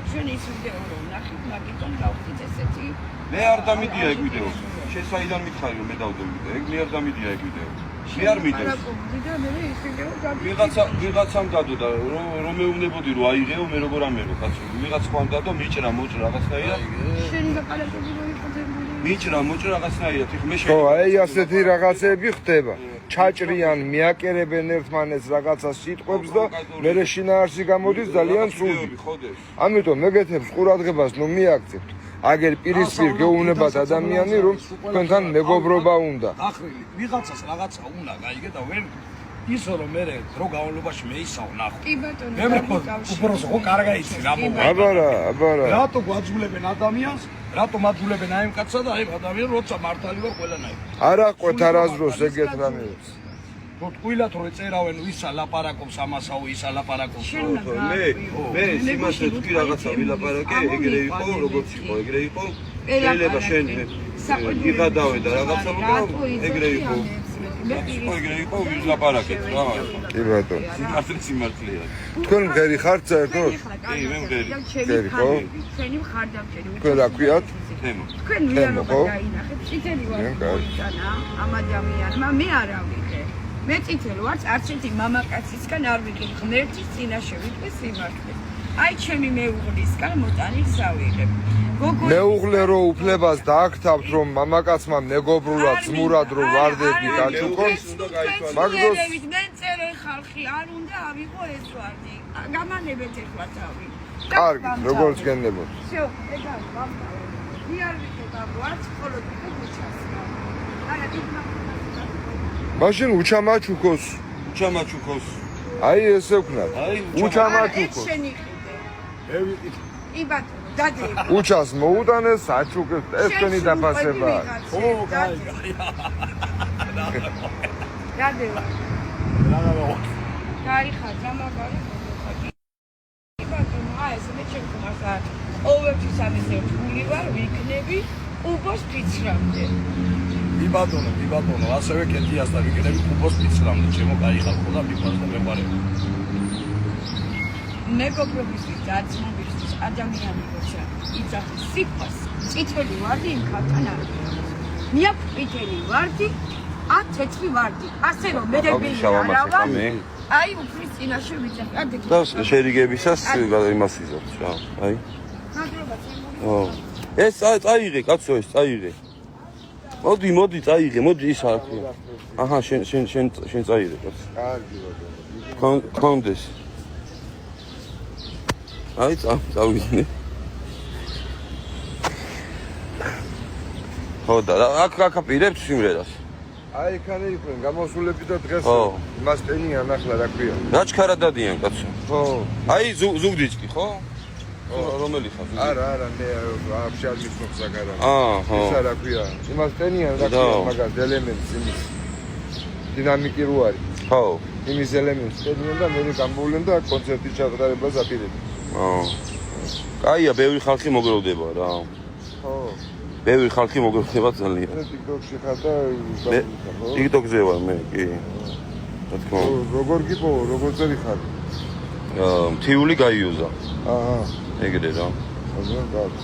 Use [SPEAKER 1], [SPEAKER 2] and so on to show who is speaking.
[SPEAKER 1] ჩვენ ის ვიდეო რომ ნახეთ, მაგიტომ გავხდით ესეთი.
[SPEAKER 2] მე არ დამიდია ეგ ვიდეო. შესაიდან მითხარი რომ მე დავდევიდე. ეგ მე არ დამიდია ეგ ვიდეო. მე არ მიდევს. ვიღაცამ დადო და რომ მეუბნებოდი რომ აიღეო მე როგორ ამერო კაცო. ვიღაც ხომ დადო მიჭრა მოჭრა რაღაცნაირად.
[SPEAKER 1] შენი გაკალათები რო იყო ძებული.
[SPEAKER 2] მიჭრა მოჭრა რაღაცნაირად. ეხლა მე
[SPEAKER 3] ხო, აი ასეთი რაღაცები ხდება. ჩაჭრიან, მიაკერებენ ერთმანეთს რაღაცა სიტყვებს და მერე შინაარსი გამოდის ძალიან ცუდი. ამიტომ მეგეთებს ყურადღებას ნუ მიაქცევთ. აგერ პირისპირ გეუბნებათ ადამიანი რომ თქვენთან მეგობრობა უნდა.
[SPEAKER 4] ახრილი, ვიღაცას რაღაცა უნდა გაიგე და ვერ ისო რომ მე დრო გავალობაში მეისაო ნახო.
[SPEAKER 1] კი ბატონო.
[SPEAKER 4] მე უბრალოდ ხო კარგა იცი რა მოგა.
[SPEAKER 3] აბარა.
[SPEAKER 4] რატო გვაძულებენ ადამიანს? რატო მაძულებენ აი ამ კაცსა და აი ადამიანს როცა მართალი ვარ ყველანაირ.
[SPEAKER 3] არა ყვეთ არასდროს ეგეთ რამეებს.
[SPEAKER 4] რო ტყუილად რო ეწერავენ ისა ლაპარაკობს ამასაო ისა ლაპარაკობს.
[SPEAKER 2] მე სიმასე თქვი რაღაცა ვილაპარაკე, ეგრე იყო, როგორც იყო, ეგრე იყო. შეიძლება შენ იღადავე და რაღაცა მოგო, ეგრე იყო. ეგრე იყო, ვილაპარაკეთ რა.
[SPEAKER 3] კი ბატონო.
[SPEAKER 2] სიმართლეა.
[SPEAKER 3] თქვენ მღერი ხართ საერთოდ?
[SPEAKER 2] კი, მე მღერი.
[SPEAKER 3] მღერი ხო?
[SPEAKER 1] ჩვენი მხარდამჭერი.
[SPEAKER 3] თქვენ რა ქვიათ?
[SPEAKER 2] თემო.
[SPEAKER 1] თქვენ ვიარობა დაინახეთ, წითელი ვარ მოიტანა ამ ადამიანმა, მე არ ავიღე. მე წითელი ვარ, არც ერთი მამაკაცისგან არ ვიღებ, ღმერთის წინაშე ვიტყვი სიმართლე. აი ჩემი მეუღლისგან მოტანილს ავიღებ.
[SPEAKER 3] მეუღლე რო უფლებას დააქთავთ რომ მამაკაცმა მეგობრულად ძმურად რო ვარდები გაჩუქოს, მაგდროს
[SPEAKER 1] მე წერე ხალხი არ უნდა ავიღო ეს ვარდი. გამანებეთ ეხლა თავი.
[SPEAKER 3] კარგი, როგორც გენდებოდ.
[SPEAKER 1] всё, ეგა გამყავე. მე არ ვიყავ არც მხოლოდ უჩას. არა, იქნა
[SPEAKER 3] მაშინ უჩამაჩუქოს.
[SPEAKER 2] უჩამაჩუქოს.
[SPEAKER 3] აი ესე ვქნათ. უჩამაჩუქოს.
[SPEAKER 4] მე ვიყიდ.
[SPEAKER 1] კი ბატონო, დადე.
[SPEAKER 3] უჩას მოუტანეს, აჩუქეს, ეს თქვენი დაფასება.
[SPEAKER 4] ო, გაი.
[SPEAKER 1] დადე.
[SPEAKER 4] რა.
[SPEAKER 1] კარი ხარ, გამაგარი. კი ბატონო, აი ესე მე ჩემ ხმასა. ყოველთვის ამაზე ვთვლი ვარ, ვიქნები უბოს ფიცრამდე.
[SPEAKER 4] კი ბატონო, ასევე კეთიას და ვიქნები უბოს ფიცრამდე, ჩემო კაი ხალხო და მიყვარს და მეყარება.
[SPEAKER 1] მეგობრობისთვის და ძმობისთვის ადამიანი როცა იცახის სიყვას, წითელი ვარდი იმ ხალხთან არ არის. მე აქვს წითელი ვარდი, თეთრი ვარდი. ასე რომ მე არ ვარ. აი უფლის წინაშე ვიცახე.
[SPEAKER 2] და შერიგებისას იმას იზობს რა. აი. ო. ეს წაიღე, კაცო, ეს წაიღე. მოდი, წაიღე, მოდი ის არ ქვია. აჰა, შენ წაიღე, კაცო.
[SPEAKER 3] კარგი ბატონო.
[SPEAKER 2] კონდეს. აი, წავიდე. ხო და აქ აკაპირებთ სიმღერას.
[SPEAKER 3] აი, ხან იყვნენ გამოსულები და დღეს იმას ტენიან ახლა რა ქვია.
[SPEAKER 2] რა ჩქარა დადიან, კაცო.
[SPEAKER 3] ხო.
[SPEAKER 2] აი, ზუგდიჭკი, ხო? რომელი ხარ?
[SPEAKER 3] არა, მე აფშარ მიხმობ საკარა.
[SPEAKER 2] ხო.
[SPEAKER 3] ისა რა ქვია? იმას ტენიან რა ქვია, მაგას ელემენტს იმის. დინამიკი რო არის.
[SPEAKER 2] ხო.
[SPEAKER 3] იმის ელემენტს ტენიან და მე გამოვვლენ და კონცერტის ჩატარებას აპირებენ.
[SPEAKER 2] კაია, ბევრი ხალხი მოგროვდება რა.
[SPEAKER 3] ხო.
[SPEAKER 2] ბევრი ხალხი მოგროვდება ძალიან.
[SPEAKER 3] მე TikTok-ში ხარ და
[SPEAKER 2] TikTok-ზე ვარ მე, კი. რა თქმა უნდა.
[SPEAKER 3] როგორ გიპოვო, როგორ წერი ხარ?
[SPEAKER 2] მთიული გაიოზა.
[SPEAKER 3] აჰა.
[SPEAKER 2] ეგრე რა.
[SPEAKER 3] აზრ, კარგი.